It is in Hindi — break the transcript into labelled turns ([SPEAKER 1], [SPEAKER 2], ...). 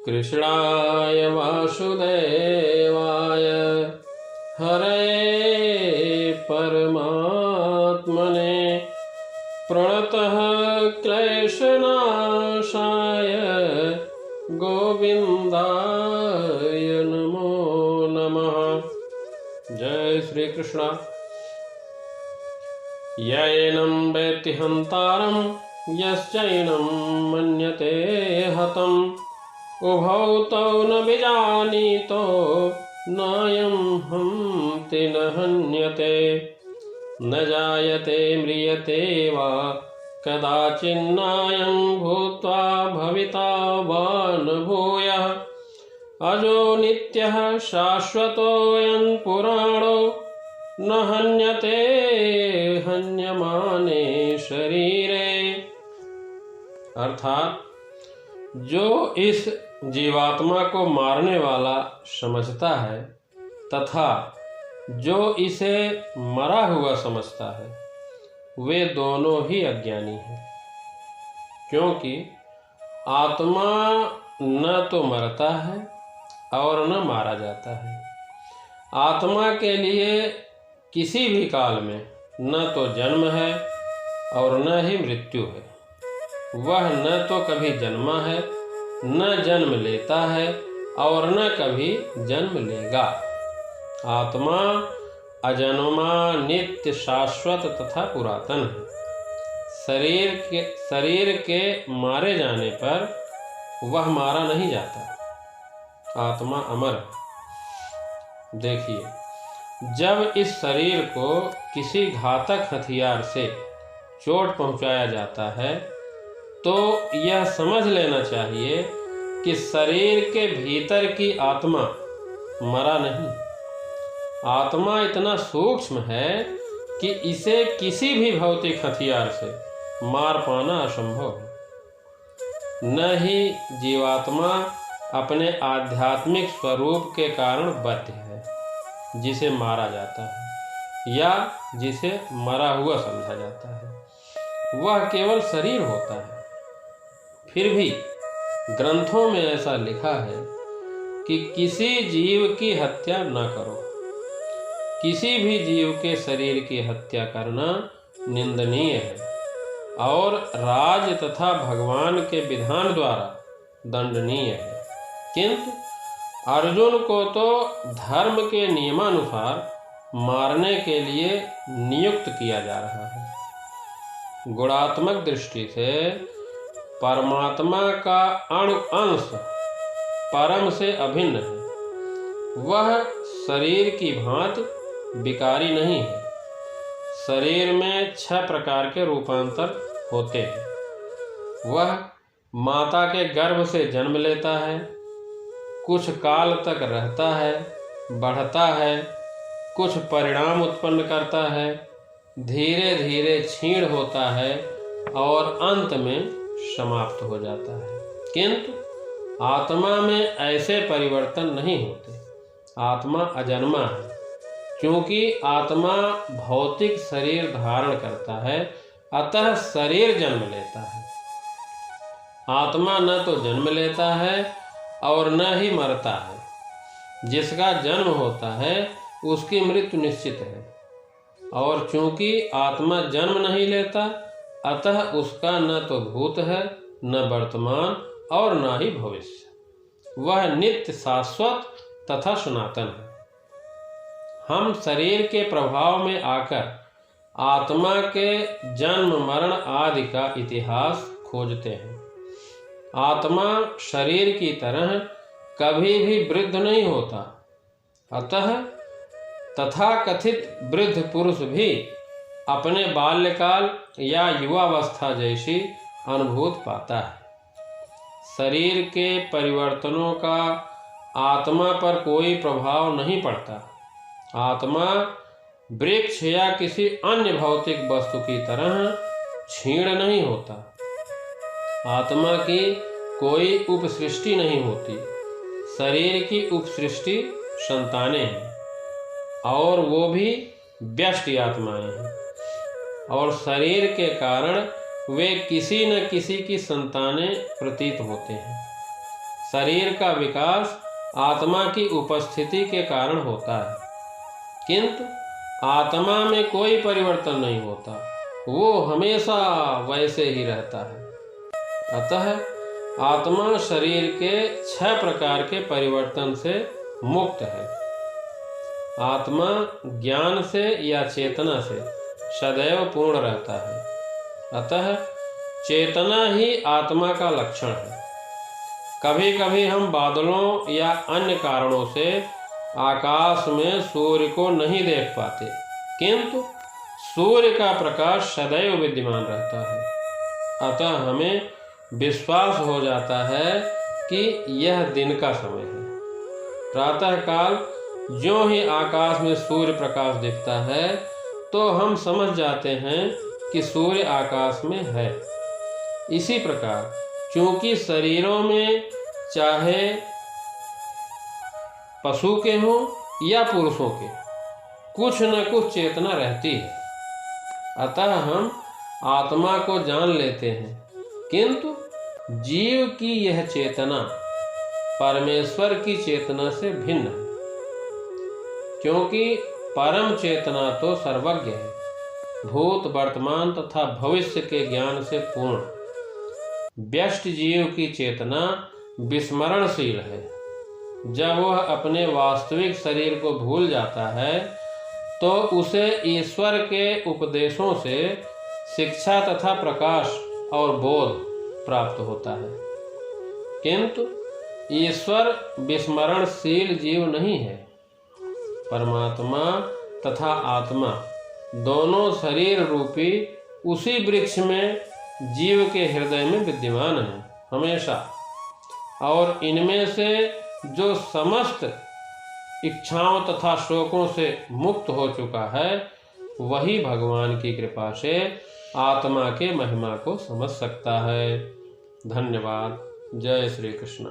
[SPEAKER 1] कृष्णाय वासुदेवाय हरे परमात्मने प्रणतः क्लेशनाशाय गोविंदाय नमो नमः। जय श्री कृष्ण। यैनं वेत्ति हन्तारं यश्चैनं मन्यते हतम् उभौ तौ न विजानीतो नायं हन्ति न हन्यते न जायते म्रियते वा कदाचिन्नायं भूत्वा भविता वा न भूयः अजो नित्यः शाश्वतोऽयं पुराणो न हन्यते हन्यमाने शरीरे। अर्थात जो इस जीवात्मा को मारने वाला समझता है तथा जो इसे मरा हुआ समझता है वे दोनों ही अज्ञानी हैं, क्योंकि आत्मा न तो मरता है और न मारा जाता है। आत्मा के लिए किसी भी काल में न तो जन्म है और न ही मृत्यु है। वह न तो कभी जन्मा है न जन्म लेता है और न कभी जन्म लेगा। आत्मा अजन्मा नित्य शाश्वत तथा पुरातन है। शरीर के मारे जाने पर वह मारा नहीं जाता। आत्मा अमर है। देखिए, जब इस शरीर को किसी घातक हथियार से चोट पहुंचाया जाता है तो यह समझ लेना चाहिए कि शरीर के भीतर की आत्मा मरा नहीं। आत्मा इतना सूक्ष्म है कि इसे किसी भी भौतिक हथियार से मार पाना असंभव है। न ही जीवात्मा अपने आध्यात्मिक स्वरूप के कारण बद्ध है जिसे मारा जाता है या जिसे मरा हुआ समझा जाता है। वह केवल शरीर होता है। फिर भी ग्रंथों में ऐसा लिखा है कि किसी जीव की हत्या न करो। किसी भी जीव के शरीर की हत्या करना निंदनीय है और राज तथा भगवान के विधान द्वारा दंडनीय है। किंतु अर्जुन को तो धर्म के नियमानुसार मारने के लिए नियुक्त किया जा रहा है। गुणात्मक दृष्टि से परमात्मा का अणु अंश परम से अभिन्न है। वह शरीर की भांति विकारी नहीं है। शरीर में 6 प्रकार के रूपांतर होते हैं। वह माता के गर्भ से जन्म लेता है, कुछ काल तक रहता है, बढ़ता है, कुछ परिणाम उत्पन्न करता है, धीरे धीरे क्षीण होता है और अंत में समाप्त हो जाता है। किंतु आत्मा में ऐसे परिवर्तन नहीं होते। आत्मा अजन्मा है, क्योंकि आत्मा भौतिक शरीर धारण करता है, अतः शरीर जन्म लेता है। आत्मा न तो जन्म लेता है और न ही मरता है। जिसका जन्म होता है उसकी मृत्यु निश्चित है, और चूंकि आत्मा जन्म नहीं लेता अतः उसका न तो भूत है, न वर्तमान और न ही भविष्य। वह नित्य शाश्वत तथा सनातन है। हम शरीर के प्रभाव में आकर आत्मा के जन्म मरण आदि का इतिहास खोजते हैं। आत्मा शरीर की तरह कभी भी वृद्ध नहीं होता, अतः तथाकथित वृद्ध पुरुष भी अपने बाल्यकाल या युवावस्था जैसी अनुभूति पाता है। शरीर के परिवर्तनों का आत्मा पर कोई प्रभाव नहीं पड़ता। आत्मा वृक्ष या किसी अन्य भौतिक वस्तु की तरह क्षीण नहीं होता। आत्मा की कोई उपसृष्टि नहीं होती। शरीर की उपसृष्टि संतानें हैं, और वो भी व्यष्टि आत्माएं हैं, और शरीर के कारण वे किसी न किसी की संतानें प्रतीत होते हैं। शरीर का विकास आत्मा की उपस्थिति के कारण होता है, किंतु आत्मा में कोई परिवर्तन नहीं होता, वो हमेशा वैसे ही रहता है। अतः आत्मा शरीर के 6 प्रकार के परिवर्तन से मुक्त है। आत्मा ज्ञान से या चेतना से सदैव पूर्ण रहता है, अतः चेतना ही आत्मा का लक्षण है। कभी कभी हम बादलों या अन्य कारणों से आकाश में सूर्य को नहीं देख पाते, किंतु सूर्य का प्रकाश सदैव विद्यमान रहता है। अतः हमें विश्वास हो जाता है कि यह दिन का समय है। प्रातःकाल ज्यों ही आकाश में सूर्य प्रकाश दिखता है तो हम समझ जाते हैं कि सूर्य आकाश में है। इसी प्रकार चूंकि शरीरों में चाहे पशु के हों या पुरुषों के कुछ न कुछ चेतना रहती है, अतः हम आत्मा को जान लेते हैं, किंतु जीव की यह चेतना परमेश्वर की चेतना से भिन्न है, क्योंकि परम चेतना तो सर्वज्ञ है, भूत वर्तमान तथा भविष्य के ज्ञान से पूर्ण। व्यष्ट जीव की चेतना विस्मरणशील है। जब वह अपने वास्तविक शरीर को भूल जाता है तो उसे ईश्वर के उपदेशों से शिक्षा तथा प्रकाश और बोध प्राप्त होता है, किंतु ईश्वर विस्मरणशील जीव नहीं है। परमात्मा तथा आत्मा दोनों शरीर रूपी उसी वृक्ष में जीव के हृदय में विद्यमान है हमेशा, और इनमें से जो समस्त इच्छाओं तथा शोकों से मुक्त हो चुका है वही भगवान की कृपा से आत्मा के महिमा को समझ सकता है। धन्यवाद। जय श्री कृष्ण।